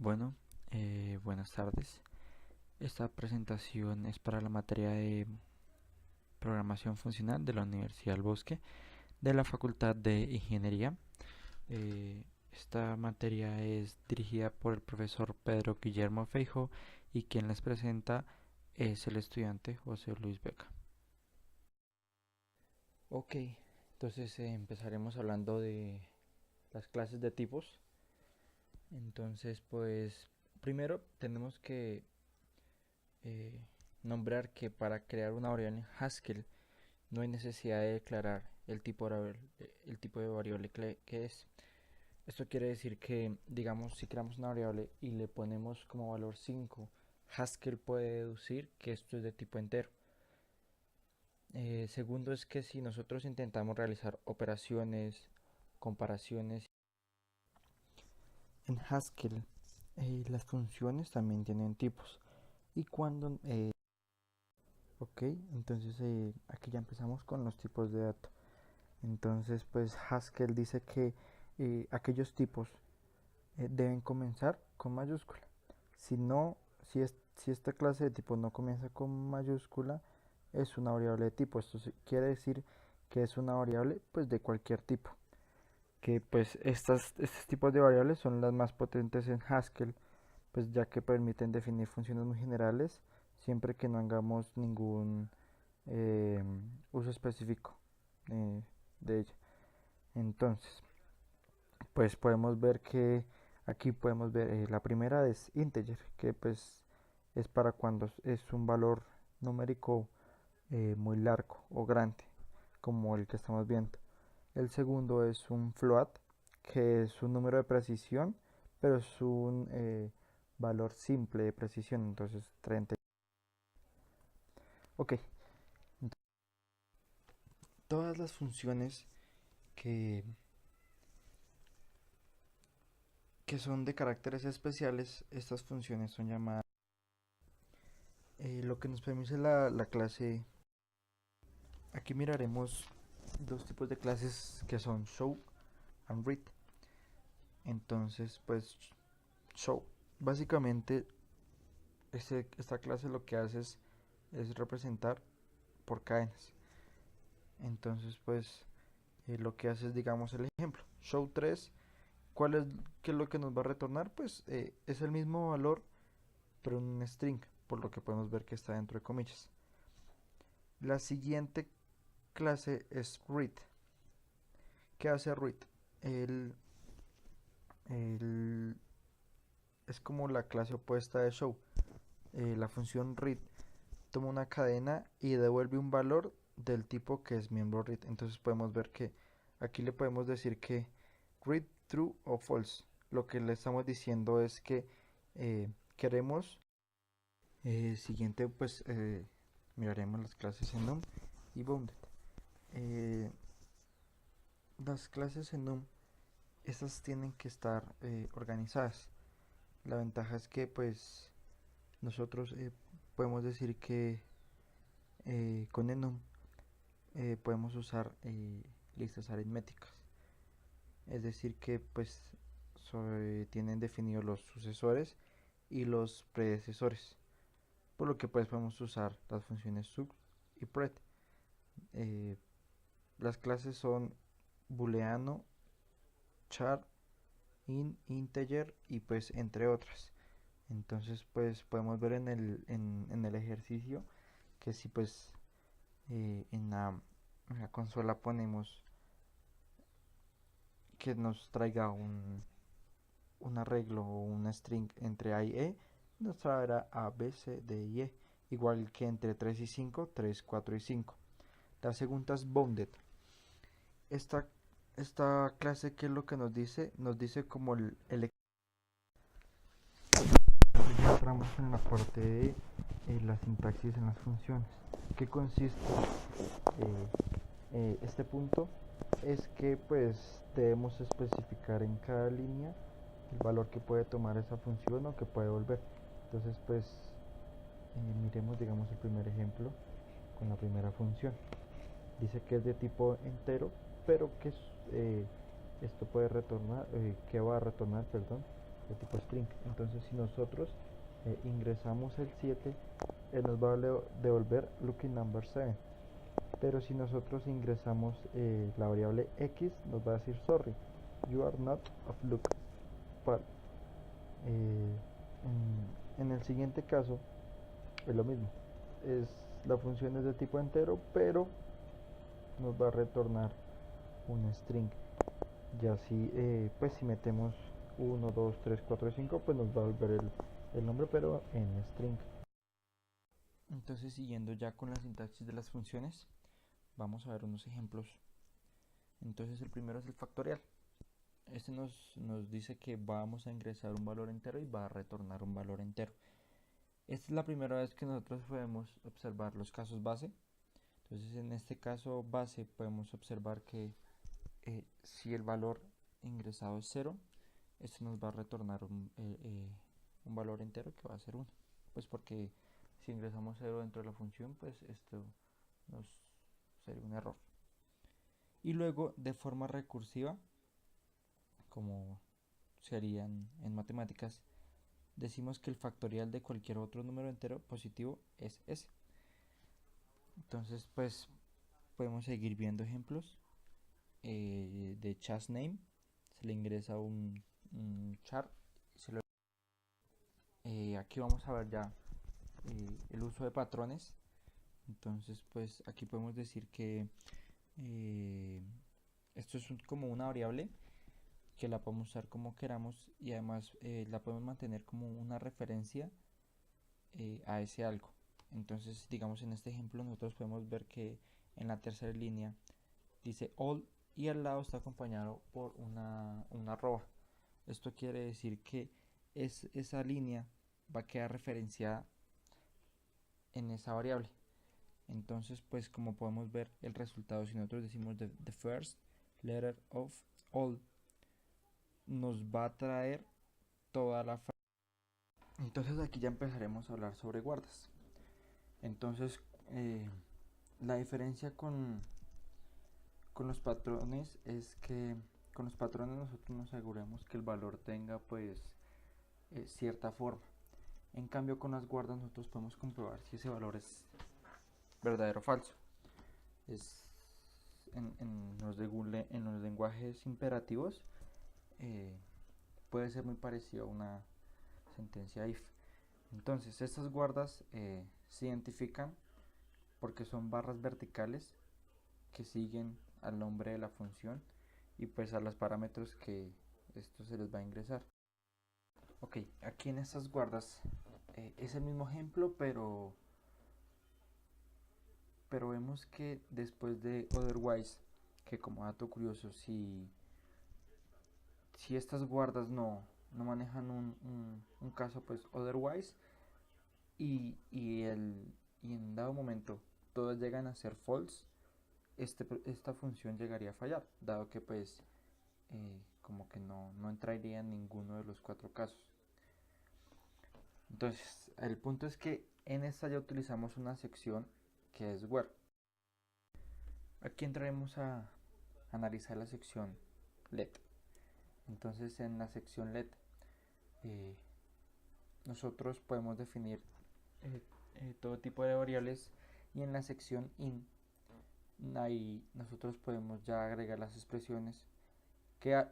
Bueno, buenas tardes. Esta presentación es para la materia de programación funcional de la Universidad del Bosque de la Facultad de Ingeniería. Esta materia es dirigida por el profesor Pedro Guillermo Feijo y quien les presenta es el estudiante José Luis Beca. Ok, entonces empezaremos hablando de las clases de tipos. Entonces, pues primero tenemos que eh, nombrar que para crear una variable en Haskell no hay necesidad de declarar el tipo de variable que es. Esto quiere decir que, digamos, si creamos una variable y le ponemos como valor 5, Haskell puede deducir que esto es de tipo entero. Segundo es que si nosotros intentamos realizar operaciones, comparaciones en Haskell, las funciones también tienen tipos. Y cuando Ok, entonces aquí ya empezamos con los tipos de datos. Entonces, pues Haskell dice que aquellos tipos deben comenzar con mayúscula. Si no, si esta clase de tipo no comienza con mayúscula, es una variable de tipo. Esto quiere decir que es una variable pues de cualquier tipo. Que pues estos tipos de variables son las más potentes en Haskell, pues ya que permiten definir funciones muy generales siempre que no hagamos ningún eh, uso específico eh, de ella. Entonces, pues podemos ver que aquí podemos ver la primera es integer, que pues es para cuando es un valor numérico muy largo o grande, como el que estamos viendo. El segundo es un float, que es un número de precisión, pero es un valor simple de precisión, entonces 30. Ok, todas las funciones que son de caracteres especiales, estas funciones son llamadas. Lo que nos permite la clase, aquí miraremos dos tipos de clases que son show and read. Entonces, pues show, básicamente esta clase lo que hace es representar por cadenas. Entonces, pues lo que hace es, digamos, el ejemplo, show 3. ¿Qué es lo que nos va a retornar? Pues es el mismo valor pero en un string, por lo que podemos ver que está dentro de comillas. La siguiente clase es read. ¿Qué hace read? El, el- es como la clase opuesta de show. La función read toma una cadena y devuelve un valor del tipo que es miembro read. Entonces podemos ver que aquí le podemos decir que read true o false. Lo que le estamos diciendo es que queremos. Siguiente, pues miraremos las clases en NUM y Bounded. Eh, las clases en NUM, estas tienen que estar organizadas. La ventaja es que, pues, nosotros podemos decir que con enum podemos usar listas aritméticas. Es decir, que, pues, tienen definidos los sucesores y los predecesores. Por lo que, pues, podemos usar las funciones sub y pred. Eh, las clases son booleano, char, integer y pues entre otras. Entonces pues podemos ver en el ejercicio que si pues en la consola ponemos que nos traiga un arreglo o una string entre A y E, nos traerá A, B, C, D y E, igual que entre 3 y 5, 3, 4 y 5. La segunda es bounded. Esta, esta clase, ¿qué es lo que nos dice? Nos dice como ya entramos en la parte de la sintaxis en las funciones. ¿Qué consiste este punto? Es que pues debemos especificar en cada línea el valor que puede tomar esa función o que puede volver. Entonces pues miremos digamos el primer ejemplo con la primera función. Dice que es de tipo entero, pero que esto puede retornar, que va a retornar, perdón, de tipo string. Entonces si nosotros ingresamos el 7, él nos va a devolver lucky number 7. Pero si nosotros ingresamos la variable x, nos va a decir sorry, you are not of look. Eh, en el siguiente caso es lo mismo, la función es de tipo entero, pero nos va a retornar un string. Ya si pues si metemos 1, 2, 3, 4, 5, pues nos va a volver el nombre, pero en string. Entonces, siguiendo ya con la sintaxis de las funciones, vamos a ver unos ejemplos. Entonces el primero es el factorial. Este nos dice que vamos a ingresar un valor entero y va a retornar un valor entero. Esta es la primera vez que nosotros podemos observar los casos base. Entonces en este caso base podemos observar que si el valor ingresado es 0, este nos va a retornar un valor entero que va a ser 1. Pues porque si ingresamos 0 dentro de la función, pues esto nos sería un error. Y luego de forma recursiva, como sería en matemáticas, decimos que el factorial de cualquier otro número entero positivo es s. Entonces pues podemos seguir viendo ejemplos de chasName. Se le ingresa un char. Aquí vamos a ver ya el uso de patrones. Entonces pues aquí podemos decir que esto es como una variable que la podemos usar como queramos y además la podemos mantener como una referencia a ese algo. Entonces digamos en este ejemplo nosotros podemos ver que en la tercera línea dice all y al lado está acompañado por una arroba. Esto quiere decir que esa línea va a quedar referenciada en esa variable. Entonces pues como podemos ver el resultado, si nosotros decimos the first letter of all, nos va a traer toda la frase. Entonces aquí ya empezaremos a hablar sobre guardas. Entonces la diferencia con los patrones es que con los patrones nosotros nos aseguramos que el valor tenga pues cierta forma. En cambio con las guardas nosotros podemos comprobar si ese valor es verdadero o falso. Es en los lenguajes imperativos puede ser muy parecido a una sentencia if. Entonces estas guardas se identifican porque son barras verticales que siguen al nombre de la función y pues a los parámetros que esto se les va a ingresar. Ok, aquí en estas guardas es el mismo ejemplo, pero vemos que después de otherwise, que como dato curioso, si estas guardas no manejan un caso pues otherwise y en dado momento todas llegan a ser false, esta función llegaría a fallar, dado que pues como que no entraría en ninguno de los cuatro casos. Entonces el punto es que en esta ya utilizamos una sección que es where. Aquí entraremos a analizar la sección let. Entonces en la sección let nosotros podemos definir todo tipo de variables y en la sección in ahí nosotros podemos ya agregar las expresiones que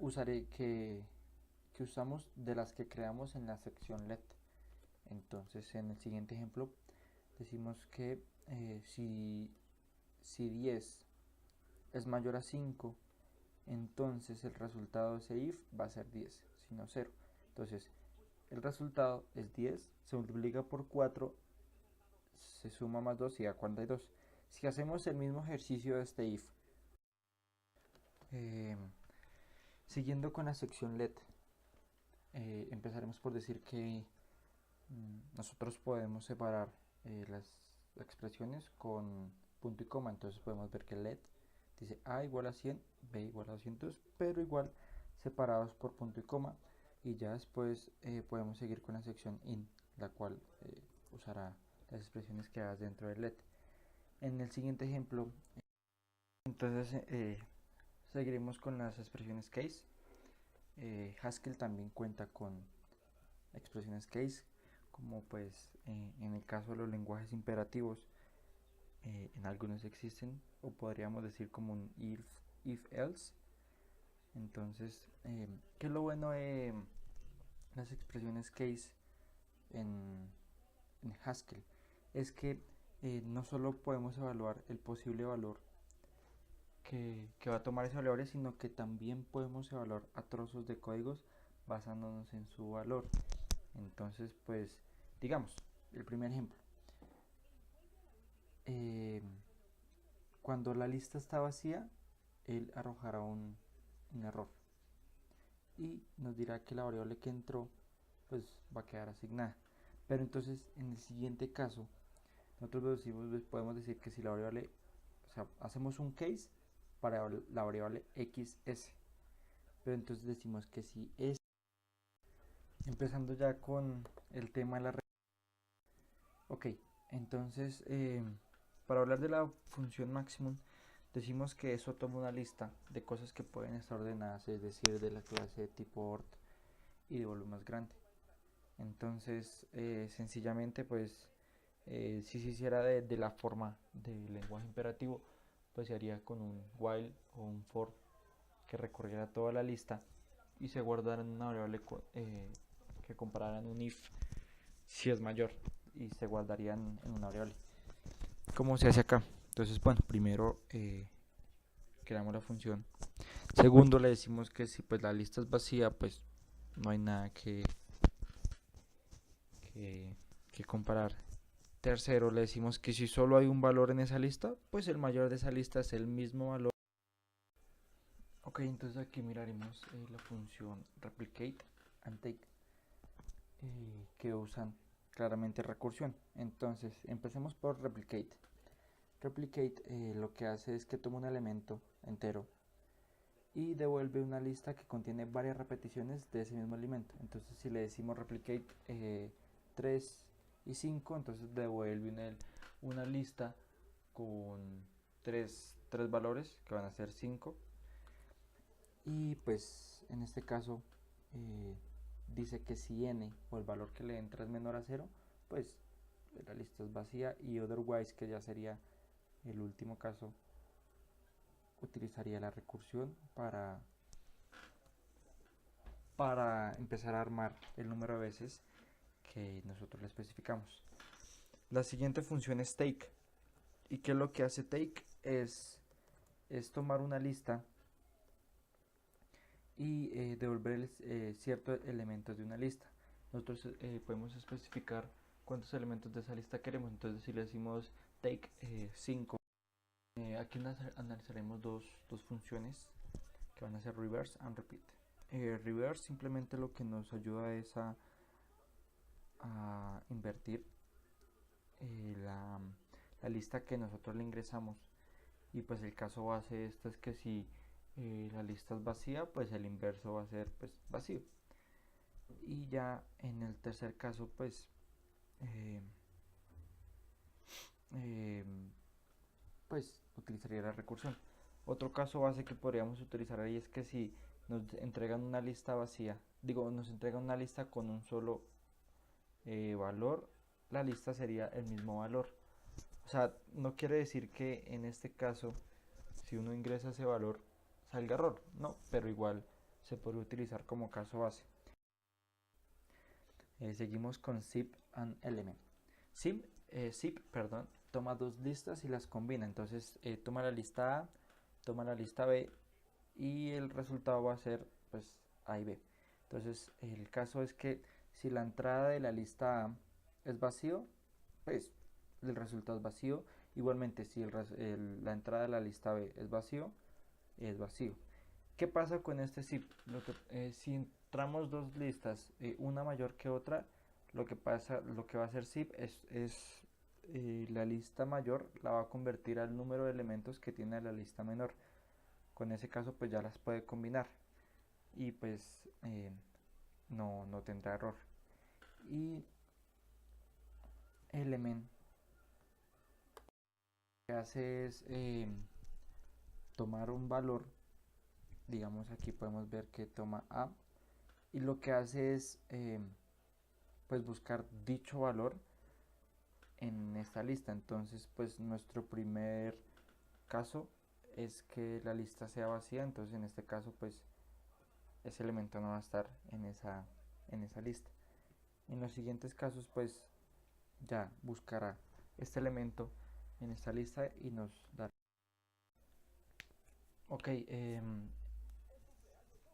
usamos de las que creamos en la sección let. Entonces en el siguiente ejemplo decimos que si 10 es mayor a 5, entonces el resultado de ese if va a ser 10, si no 0. Entonces el resultado es 10, se multiplica por 4, se suma más 2 y da 42. Si hacemos el mismo ejercicio de este if, siguiendo con la sección let, empezaremos por decir que nosotros podemos separar las expresiones con punto y coma. Entonces podemos ver que let dice a igual a 100, b igual a 200, pero igual separados por punto y coma. Y ya después podemos seguir con la sección in, la cual usará las expresiones creadas dentro del let. En el siguiente ejemplo, entonces seguiremos con las expresiones case. Haskell también cuenta con expresiones case, como pues en el caso de los lenguajes imperativos, en algunos existen, o podríamos decir como un if else. Entonces, ¿qué es lo bueno de las expresiones case en, en Haskell? Es que no solo podemos evaluar el posible valor que va a tomar esa variable, sino que también podemos evaluar a trozos de códigos basándonos en su valor. Entonces, pues, digamos, el primer ejemplo. Cuando la lista está vacía, él arrojará un error y nos dirá que la variable que entró pues va a quedar asignada. Pero entonces en el siguiente caso nosotros podemos decir que si la variable, o sea, hacemos un case para la variable xs, pero entonces decimos que si es, empezando ya con el tema de la ok, entonces para hablar de la función maximum decimos que eso toma una lista de cosas que pueden estar ordenadas, es decir, de la clase de tipo ort y de volumen más grande. Entonces, sencillamente, pues, si se hiciera de la forma del lenguaje imperativo, pues se haría con un while o un for que recorriera toda la lista y se guardara en una variable que compararan un if si es mayor y se guardarían en una variable. ¿Cómo se hace acá? Entonces, bueno, primero creamos la función. Segundo, le decimos que si pues la lista es vacía, pues no hay nada que comparar. Tercero, le decimos que si solo hay un valor en esa lista, pues el mayor de esa lista es el mismo valor. Ok, entonces aquí miraremos la función replicate and take, que usan claramente recursión. Entonces, empecemos por replicate. Replicate lo que hace es que toma un elemento entero y devuelve una lista que contiene varias repeticiones de ese mismo elemento. Entonces, si le decimos replicate 3 y 5, entonces devuelve una lista con tres valores que van a ser 5. Y pues en este caso dice que si n o el valor que le entra es menor a 0, pues la lista es vacía, y otherwise, que ya sería el último caso, utilizaría la recursión para empezar a armar el número de veces que nosotros le especificamos. La siguiente función es take. ¿Y qué es lo que hace take? Es tomar una lista y devolver ciertos elementos de una lista. Nosotros podemos especificar cuántos elementos de esa lista queremos. Entonces, si le decimos take 5, aquí analizaremos dos funciones que van a ser reverse and repeat. Reverse simplemente lo que nos ayuda es a invertir la lista que nosotros le ingresamos, y pues el caso base de esto es que si la lista es vacía, pues el inverso va a ser pues vacío. Y ya en el tercer caso, pues eh, eh, pues utilizaría la recursión. Otro caso base que podríamos utilizar ahí es que si nos entregan una lista vacía, nos entregan una lista con un solo valor, la lista sería el mismo valor. O sea, no quiere decir que en este caso, si uno ingresa ese valor, salga error, no, pero igual se puede utilizar como caso base. Seguimos con zip and element. Zip, toma dos listas y las combina. Entonces toma la lista A, toma la lista B, y el resultado va a ser pues A y B. Entonces el caso es que si la entrada de la lista A es vacío, pues el resultado es vacío. Igualmente, si la entrada de la lista B es vacío, es vacío. ¿Qué pasa con este zip? Si entramos dos listas, una mayor que otra, lo que va a hacer zip es la lista mayor la va a convertir al número de elementos que tiene la lista menor. Con ese caso, pues ya las puede combinar y pues no tendrá error. Y element lo que hace es tomar un valor. Digamos, aquí podemos ver que toma A, y lo que hace es pues buscar dicho valor en esta lista. Entonces pues nuestro primer caso es que la lista sea vacía, entonces en este caso pues ese elemento no va a estar en esa lista. En los siguientes casos pues ya buscará este elemento en esta lista y nos dará. Ok,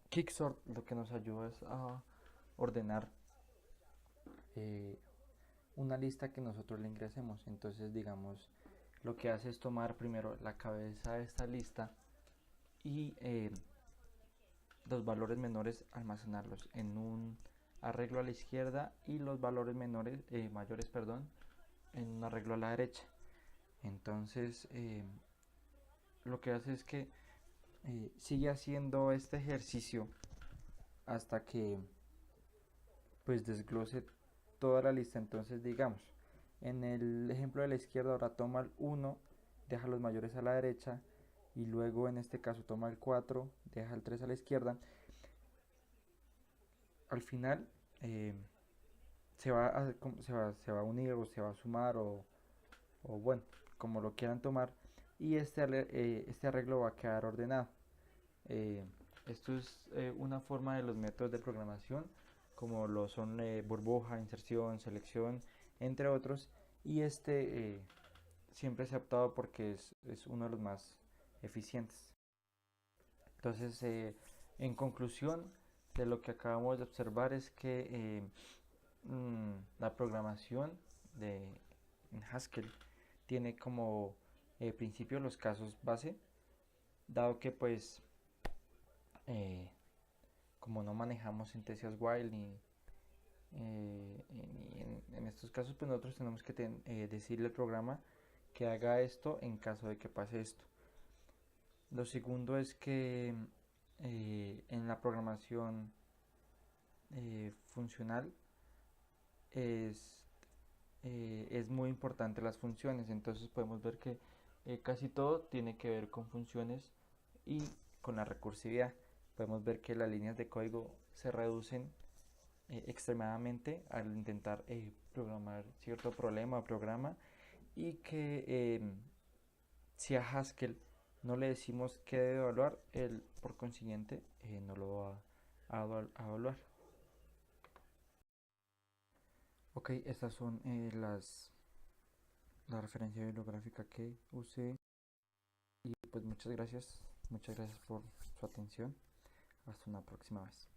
Quicksort lo que nos ayuda es a ordenar eh, una lista que nosotros le ingresemos. Entonces digamos, lo que hace es tomar primero la cabeza de esta lista y los valores menores almacenarlos en un arreglo a la izquierda y los valores mayores, perdón, en un arreglo a la derecha. Entonces lo que hace es que sigue haciendo este ejercicio hasta que pues desglose toda la lista. Entonces digamos, en el ejemplo de la izquierda ahora toma el 1, deja los mayores a la derecha, y luego en este caso toma el 4, deja el 3 a la izquierda. Al final se va a unir o se va a sumar o bueno, como lo quieran tomar, y este arreglo va a quedar ordenado. Eh, Esto es una forma de los métodos de programación, como lo son burbuja, inserción, selección, entre otros, y siempre se ha optado porque es uno de los más eficientes. Entonces, en conclusión, de lo que acabamos de observar es que la programación en Haskell tiene como principio los casos base, dado que pues eh, como no manejamos sintaxis while ni en estos casos, pues nosotros tenemos que decirle al programa que haga esto en caso de que pase esto. Lo segundo es que en la programación funcional es, es muy importante las funciones. Entonces podemos ver que casi todo tiene que ver con funciones y con la recursividad. Podemos ver que las líneas de código se reducen extremadamente al intentar programar cierto problema o programa, y que si a Haskell no le decimos qué debe evaluar, él por consiguiente no lo va a evaluar. Ok, estas son la referencia bibliográfica que usé, y pues muchas gracias por su atención. Hasta una próxima vez.